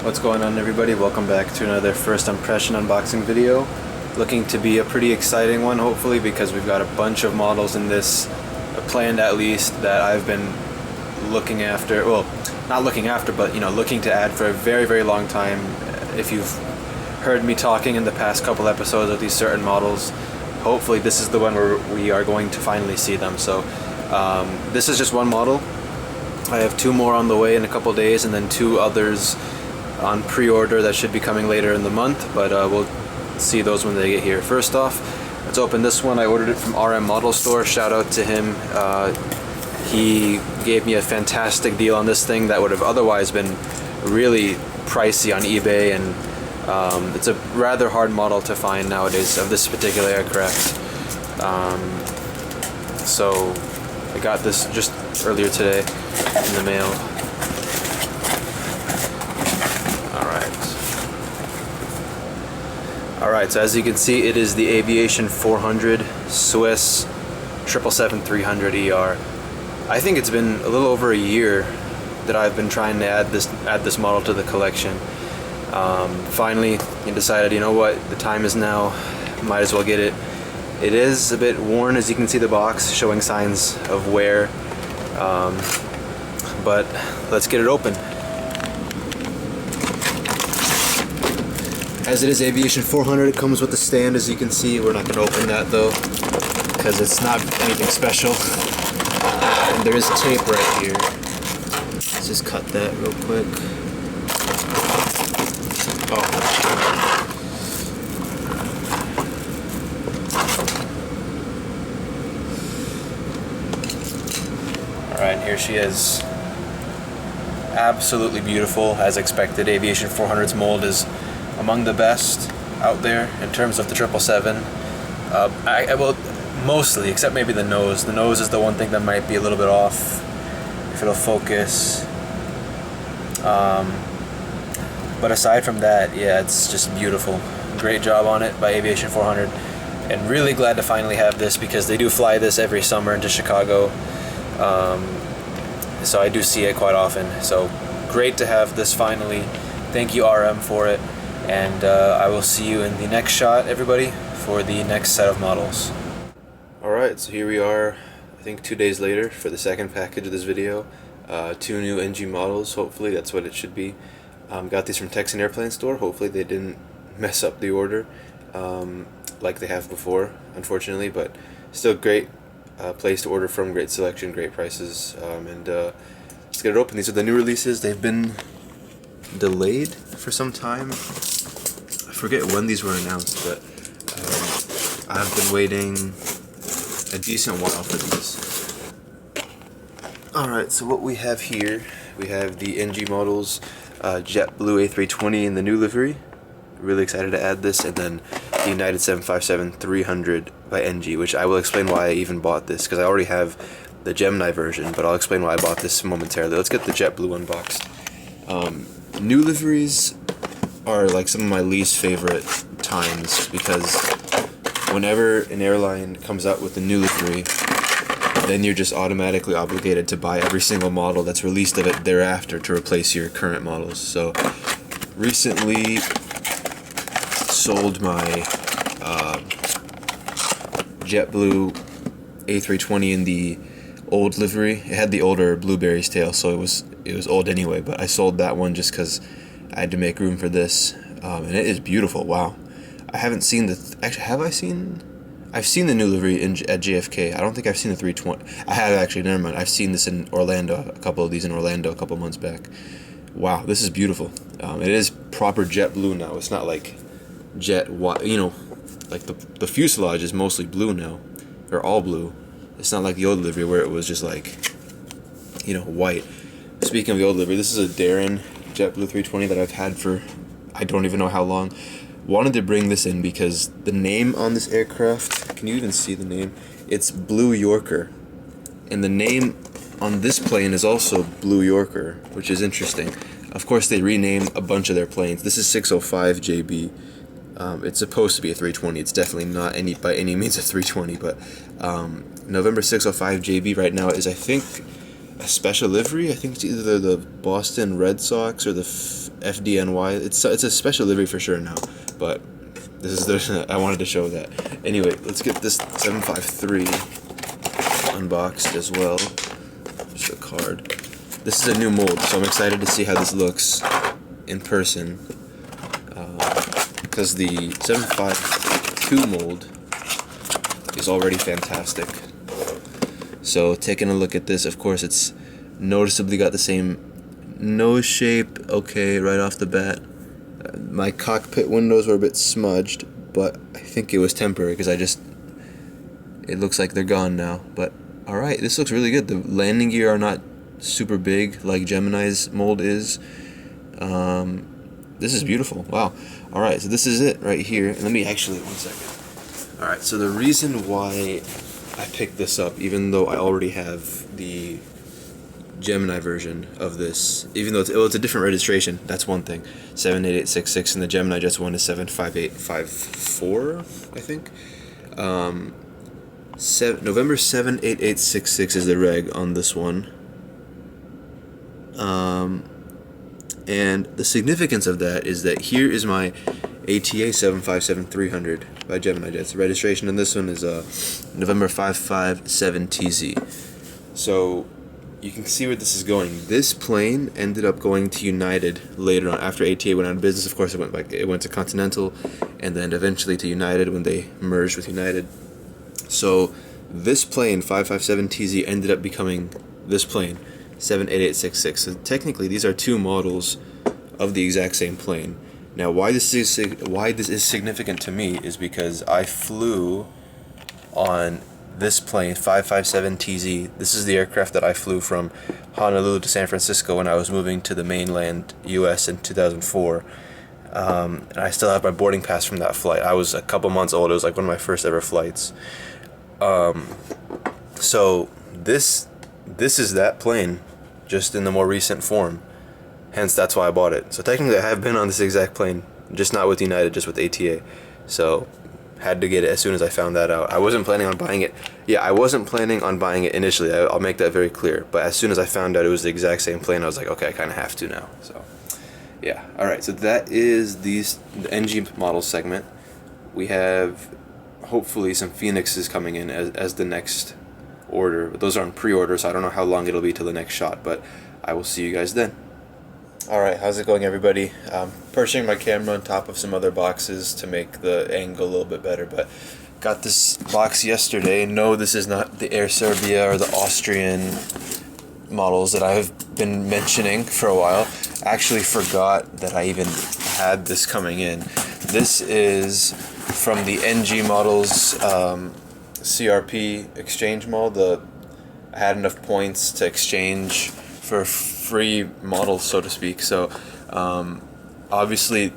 What's going on, everybody? Welcome back to another first impression unboxing video. Looking to be a pretty exciting one, hopefully, because we've got a bunch of models in this, planned at least, that I've been looking after, well, not looking after, but looking to add for a very, very long time. If you've heard me talking in the past couple episodes of these certain models, hopefully this is the one where we are going to finally see them. So this is just one model. I have two more on the way in a couple days, and then two others on pre-order that should be coming later in the month, but we'll see those when they get here. First off, let's open this one. I ordered it from RM Model Store. Shout out to him. He gave me a fantastic deal on this thing that would have otherwise been really pricey on eBay, and it's a rather hard model to find nowadays of this particular aircraft. So I got this just earlier today in the mail. Alright, so as you can see, it is the Aviation400 Swiss 777-300ER. I think it's been a little over a year that I've been trying to add this model to the collection. Finally, I decided, you know what, the time is now, might as well get it. It is a bit worn, as you can see the box showing signs of wear, but let's get it open. As it is Aviation400, it comes with a stand, as you can see. We're not going to open that though, because it's not anything special. And there is tape right here. Let's just cut that real quick. Oh. Alright, here she is. Absolutely beautiful, as expected. Aviation400's mold is among the best out there in terms of the 777. Well, mostly, except maybe the nose. The nose is the one thing that might be a little bit off, if it'll focus. But aside from that, yeah, it's just beautiful. Great job on it by Aviation400, and really glad to finally have this, because they do fly this every summer into Chicago. So I do see it quite often. So great to have this finally. Thank you, RM, for it. And I will see you in the next shot, everybody, for the next set of models. Alright, so here we are, I think 2 days later, for the second package of this video. Two new NG models, hopefully that's what it should be. Got these from Texan Airplane Store. Hopefully they didn't mess up the order like they have before, unfortunately, but still great place to order from, great selection, great prices, and let's get it open. These are the new releases. They've been delayed for some time. I forget when these were announced, but I've been waiting a decent while for these. Alright, so what we have here, we have the NG models, JetBlue A320 in the new livery. Really excited to add this, and then the United 757-300 by NG, which I will explain why I even bought this, because I already have the Gemini version, but I'll explain why I bought this momentarily. Let's get the JetBlue unboxed. New liveries are like some of my least favorite times, because whenever an airline comes out with a new livery, then you're just automatically obligated to buy every single model that's released of it thereafter to replace your current models. So recently sold my JetBlue A320 in the old livery. It had the older blueberry's tail, so it was old anyway, but I sold that one just because I had to make room for this, and it is beautiful. Wow. I haven't seen the actually, have I seen? I've seen the new livery at JFK. I don't think I've seen the 320. I have, actually, never mind. I've seen this in Orlando, a couple of these in Orlando a couple months back. Wow, this is beautiful. It is proper JetBlue now. It's not like like the fuselage is mostly blue now, or all blue. It's not like the old livery where it was just like, white. Speaking of the old livery, this is a Darren JetBlue 320 that I've had for I don't even know how long. Wanted to bring this in because the name on this aircraft, can you even see the name? It's Blue Yorker. And the name on this plane is also Blue Yorker, which is interesting. Of course, they rename a bunch of their planes. This is 605 JB. It's supposed to be a 320. It's definitely not by any means a 320, but November 605 JB right now is, I think, a special livery. I think it's either the Boston Red Sox or the FDNY. It's a special livery for sure now, but this is the I wanted to show that. Anyway, let's get this 753 unboxed as well. Just a card. This is a new mold, so I'm excited to see how this looks in person, because the 752 mold is already fantastic. So taking a look at this, of course it's noticeably got the same nose shape, okay, right off the bat. My cockpit windows were a bit smudged, but I think it was temporary because it looks like they're gone now. But alright, this looks really good. The landing gear are not super big like Gemini's mold is. This is beautiful. Wow. Alright, so this is it right here. Let me actually, one second. Alright, so the reason why I picked this up, even though I already have the Gemini version of this, even though it's a different registration, that's one thing. 78866, and the Gemini Jets one is 75854, I think. November 78866 is the reg on this one. And the significance of that is that here is my ATA 757-300 by Gemini Jets. The registration on this one is November 557TZ. So you can see where this is going. This plane ended up going to United later on. After ATA went out of business, of course, it went to Continental, and then eventually to United when they merged with United. So this plane, 557TZ, ended up becoming this plane, 78866. So technically, these are two models of the exact same plane. Now, why this is significant to me is because I flew on this plane, 557TZ. This is the aircraft that I flew from Honolulu to San Francisco when I was moving to the mainland U.S. in 2004. And I still have my boarding pass from that flight. I was a couple months old. It was like one of my first ever flights. So this is that plane, just in the more recent form. Hence, that's why I bought it. So technically, I have been on this exact plane, just not with United, just with ATA. So had to get it as soon as I found that out. I wasn't planning on buying it. Yeah, I wasn't planning on buying it initially. I'll make that very clear. But as soon as I found out it was the exact same plane, I was like, okay, I kind of have to now. So yeah. All right. So that is the NG model segment. We have hopefully some Phoenixes coming in as the next order. But those are on pre-order, so I don't know how long it'll be till the next shot. But I will see you guys then. Alright, how's it going, everybody? Perching my camera on top of some other boxes to make the angle a little bit better, but got this box yesterday. No, this is not the Air Serbia or the Austrian models that I've been mentioning for a while. I actually forgot that I even had this coming in. This is from the NG Models CRP exchange mold. I had enough points to exchange for free models, so to speak. So obviously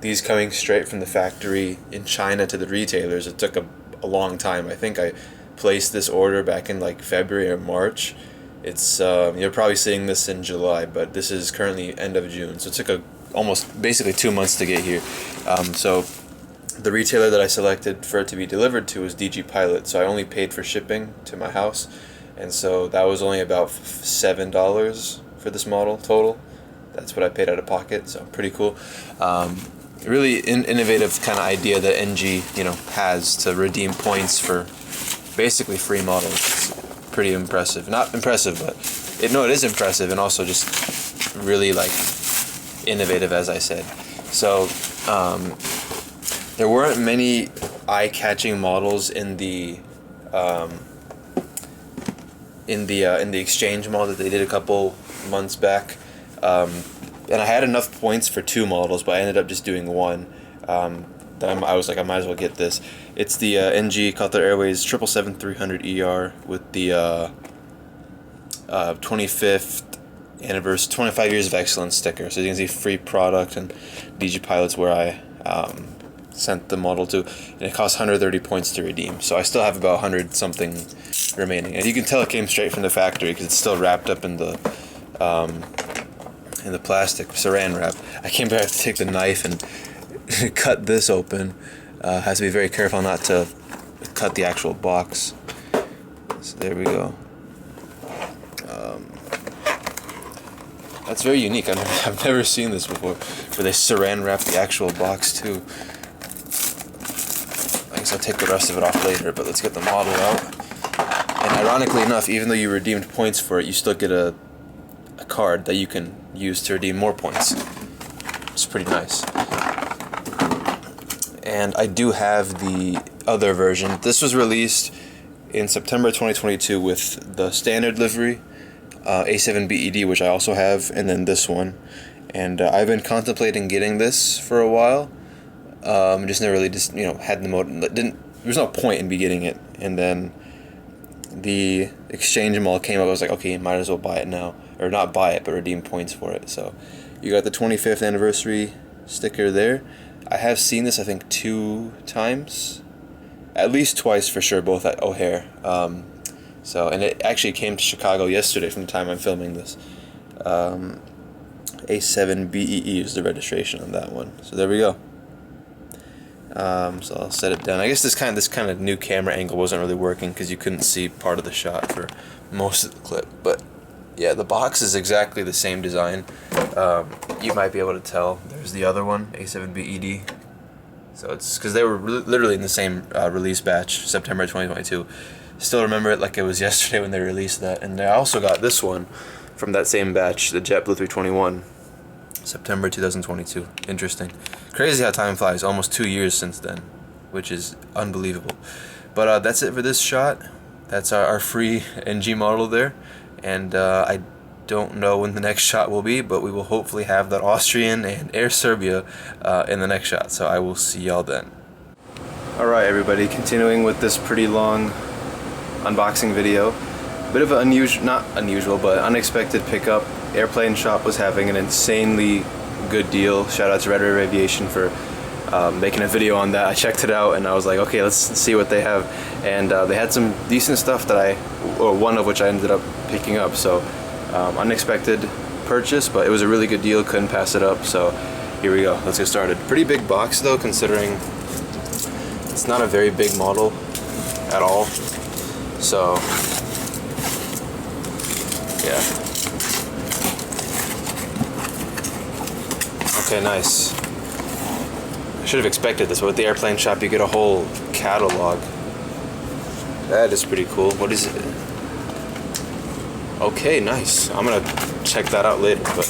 these coming straight from the factory in China to the retailers, it took a long time. I think I placed this order back in like February or March. It's you're probably seeing this in July, but this is currently end of June, so it took almost basically 2 months to get here. So the retailer that I selected for it to be delivered to was DG Pilot, so I only paid for shipping to my house, and so that was only about $7 for this model total. That's what I paid out of pocket, so pretty cool. Really innovative kind of idea that NG has to redeem points for basically free models. It's pretty impressive. Not impressive, but it is impressive, and also just really like innovative, as I said. So there weren't many eye-catching models in the exchange model that they did a couple months back, and I had enough points for 2 models, but I ended up just doing one. I was like, I might as well get this. It's the NG Qatar Airways 777-300ER with the 25th anniversary, 25 years of excellence sticker. So you can see free product, and DG Pilot's where I sent the model to, and it costs 130 points to redeem. So I still have about 100 something remaining, and you can tell it came straight from the factory because it's still wrapped up in the plastic saran wrap. I came back to take the knife and cut this open. Has to be very careful not to cut the actual box. So there we go. That's very unique. I've never seen this before, where they saran wrap the actual box too. I guess I'll take the rest of it off later, but let's get the model out. And ironically enough, even though you redeemed points for it, you still get a card that you can use to redeem more points. It's pretty nice. And I do have the other version. This was released in September 2022 with the standard livery, A7BED, which I also have, and then this one. And I've been contemplating getting this for a while. Just never really had the mode. There's no point in me getting it. And then the exchange mall came up. I was like, okay, might as well buy it now, or not buy it, but redeem points for it. So you got the 25th anniversary sticker there. I have seen this, I think, 2 times, at least twice for sure, both at O'Hare. And it actually came to Chicago yesterday from the time I'm filming this. A7BEE is the registration on that one. So there we go. So I'll set it down. I guess this kind of new camera angle wasn't really working because you couldn't see part of the shot for most of the clip. But yeah, the box is exactly the same design. You might be able to tell. There's the other one, A7BED. So it's because they were literally in the same release batch, September 2022. Still remember it like it was yesterday when they released that. And I also got this one from that same batch, the JetBlue A321, September 2022. Interesting. Crazy how time flies. Almost 2 years since then, which is unbelievable. But that's it for this shot. That's our free NG model there. And I don't know when the next shot will be, but we will hopefully have that Austrian and Air Serbia in the next shot. So I will see y'all then. Alright everybody, continuing with this pretty long unboxing video. Bit of an not unusual, but unexpected pickup. Airplane Shop was having an insanely good deal. Shout out to Red River Aviation for making a video on that. I checked it out and I was like, okay, let's see what they have. And they had some decent stuff that one of which I ended up picking up. So unexpected purchase, but it was a really good deal. Couldn't pass it up. So here we go. Let's get started. Pretty big box though, considering it's not a very big model at all. So yeah. Okay, nice. I should have expected this, but with the Airplane Shop you get a whole catalog. That is pretty cool. What is it? Okay, nice. I'm gonna check that out later, but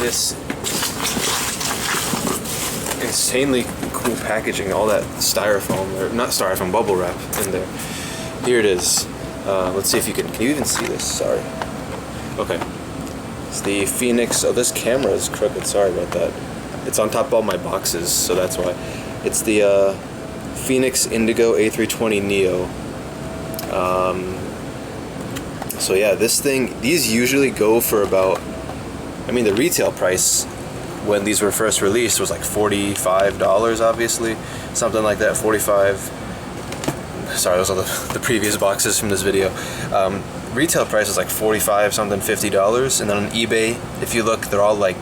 this insanely cool packaging, all that styrofoam, or not styrofoam, bubble wrap in there. Here it is. Let's see if you can you even see this? Sorry. Okay. It's the Phoenix. Oh, this camera is crooked. Sorry about that. It's on top of all my boxes, so that's why. It's the Phoenix IndiGo A320 Neo. So yeah, this thing, these usually go for about, I mean the retail price when these were first released was like $45, obviously. Something like that, 45. Sorry, those are the previous boxes from this video. Retail price is like 45 something, $50, and then on eBay, if you look, they're all like,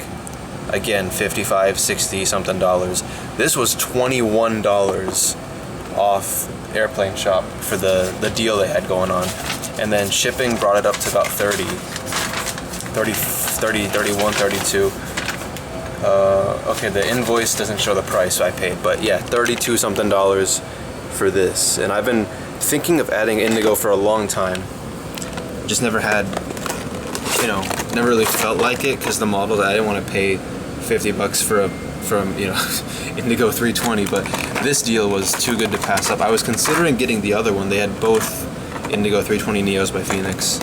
again, 55, 60 something dollars. This was $21 off Airplane Shop for the deal they had going on, and then shipping brought it up to about 30, 31, 32. Okay, the invoice doesn't show the price, so I paid, but yeah, 32 something dollars for this. And I've been thinking of adding IndiGo for a long time. Just never had, never really felt like it, because the model that I didn't want to pay $50 from IndiGo 320, but this deal was too good to pass up. I was considering getting the other one. They had both IndiGo 320 Neos by Phoenix.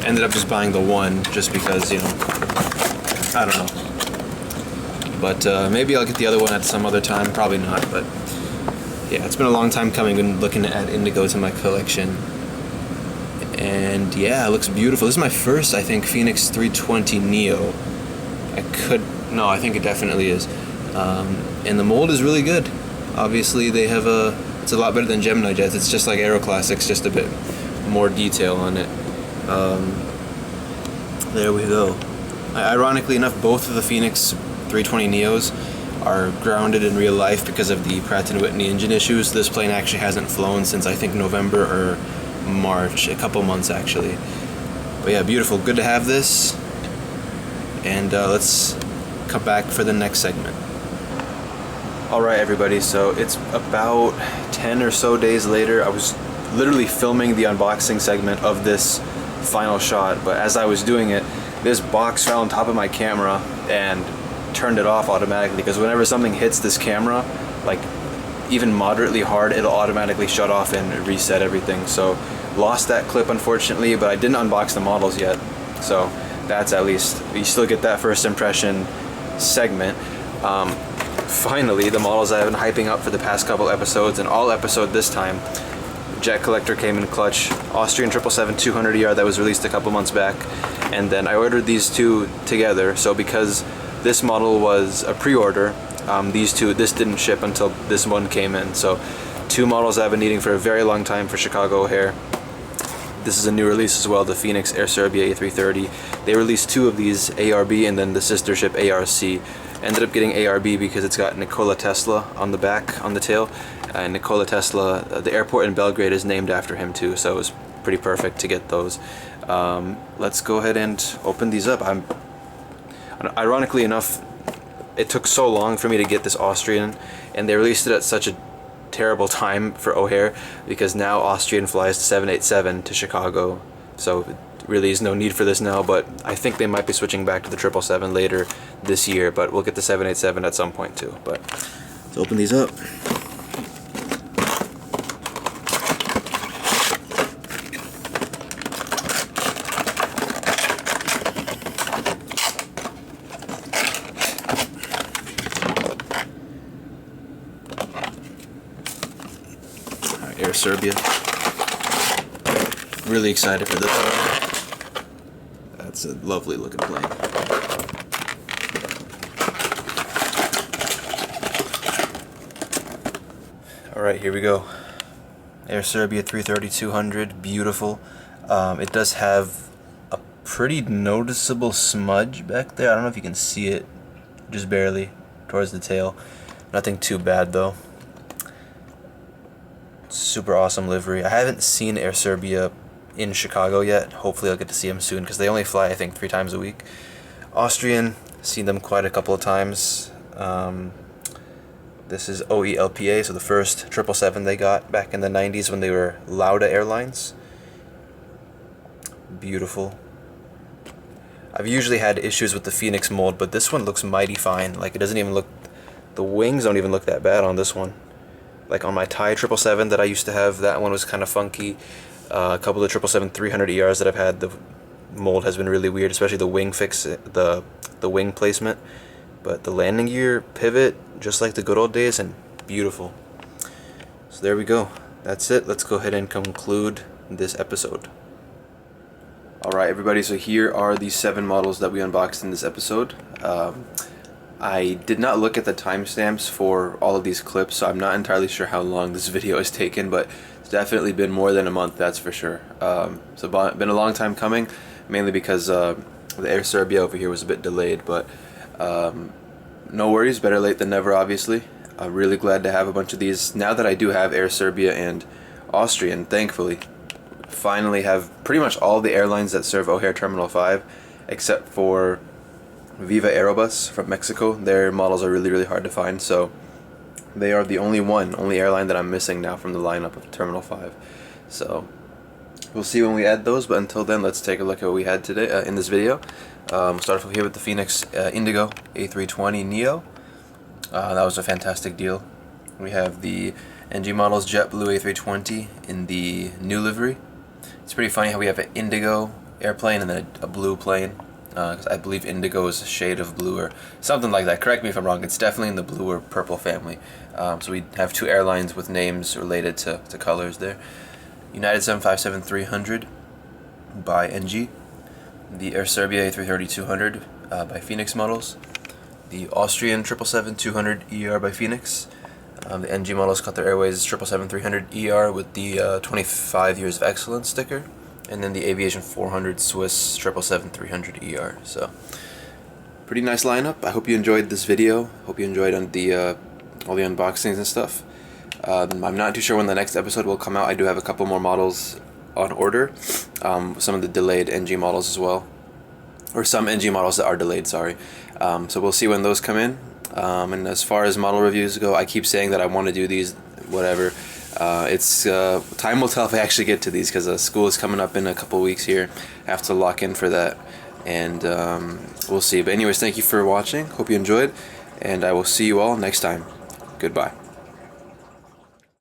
Ended up just buying the one just because, I don't know. But maybe I'll get the other one at some other time. Probably not, but yeah, it's been a long time coming and looking to add IndiGo to my collection. And yeah, it looks beautiful. This is my first, I think, Phoenix 320 Neo. I think it definitely is. And the mold is really good. Obviously, it's a lot better than Gemini jets. It's just like Aero Classics, just a bit more detail on it. There we go. Ironically enough, both of the Phoenix 320 Neos are grounded in real life because of the Pratt & Whitney engine issues. This plane actually hasn't flown since, I think, November or March, a couple months actually. But yeah, beautiful. Good to have this. and let's come back for the next segment. Alright everybody, so it's about 10 or so days later. I was literally filming the unboxing segment of this final shot, but as I was doing it, this box fell on top of my camera and turned it off automatically, because whenever something hits this camera, like even moderately hard, it'll automatically shut off and reset everything. So lost that clip unfortunately, but I didn't unbox the models yet, so that's at least, you still get that first impression segment. Finally, the models I've been hyping up for the past couple episodes, and all episode this time, Jet Collector came in clutch. Austrian 777-200ER that was released a couple months back, and then I ordered these two together. So because this model was a pre-order, this didn't ship until this one came in. So two models I've been needing for a very long time for Chicago O'Hare. This is a new release as well, the Phoenix Air Serbia A330. They released two of these, ARB and then the sister ship ARC. Ended up getting ARB because it's got Nikola Tesla on the back, on the tail. Nikola Tesla, the airport in Belgrade is named after him too, so it was pretty perfect to get those. Let's go ahead and open these up. Ironically enough, it took so long for me to get this Austrian, and they released it at such a terrible time for O'Hare, because now Austrian flies the 787 to Chicago, so really is no need for this now. But I think they might be switching back to the 777 later this year, but we'll get the 787 at some point too. But let's open these up. Air Serbia. Really excited for this one. That's a lovely looking plane. Alright, here we go. Air Serbia A330-200, beautiful. It does have a pretty noticeable smudge back there. I don't know if you can see it, just barely, towards the tail. Nothing too bad though. Super awesome livery. I haven't seen Air Serbia in Chicago yet. Hopefully I'll get to see them soon, because they only fly I think 3 times a week. Austrian, seen them quite a couple of times. This is OELPA, so the first 777 they got back in the 90s when they were Lauda Airlines. Beautiful. I've usually had issues with the Phoenix mold, but this one looks mighty fine. Like, it doesn't even look, the wings don't even look that bad on this one. Like on my Thai 777 that I used to have, that one was kind of funky. A couple of 777-300ERs that I've had, the mold has been really weird, especially the wing fix, the wing placement. But the landing gear pivot, just like the good old days, and beautiful. So there we go. That's it. Let's go ahead and conclude this episode. Alright everybody, so here are the 7 models that we unboxed in this episode. I did not look at the timestamps for all of these clips, so I'm not entirely sure how long this video has taken, but it's definitely been more than a month, that's for sure. So been a long time coming, mainly because the Air Serbia over here was a bit delayed, but no worries, better late than never, obviously. I'm really glad to have a bunch of these. Now that I do have Air Serbia and Austrian, thankfully, finally have pretty much all the airlines that serve O'Hare Terminal 5, except for Viva Aerobus from Mexico. Their models are really hard to find, so they are the only airline that I'm missing now from the lineup of Terminal 5. So we'll see when we add those, but until then, let's take a look at what we had today in this video. Start off here with the Phoenix IndiGo A320 Neo. That was a fantastic deal. We have the NG models JetBlue A320 in the new livery. It's pretty funny how we have an IndiGo airplane and then a blue plane. Because I believe indigo is a shade of blue or something like that. Correct me if I'm wrong. It's definitely in the blue or purple family. So we have 2 airlines with names related to colors there. United 757-300 by NG. The Air Serbia A330-200 by Phoenix models. The Austrian 777-200ER by Phoenix. The NG models Qatar Airways 777-300ER with the 25 years of excellence sticker. And then the Aviation400 Swiss 777-300ER. So, pretty nice lineup. I hope you enjoyed this video. Hope you enjoyed all the unboxings and stuff. I'm not too sure when the next episode will come out. I do have a couple more models on order. Some of the delayed NG models as well. or some NG models that are delayed, sorry. So we'll see when those come in. And as far as model reviews go, I keep saying that I want to do these, whatever. It's time will tell if I actually get to these, because school is coming up in a couple weeks here. I have to lock in for that, and we'll see. But anyways, thank you for watching. Hope you enjoyed, and I will see you all next time. Goodbye.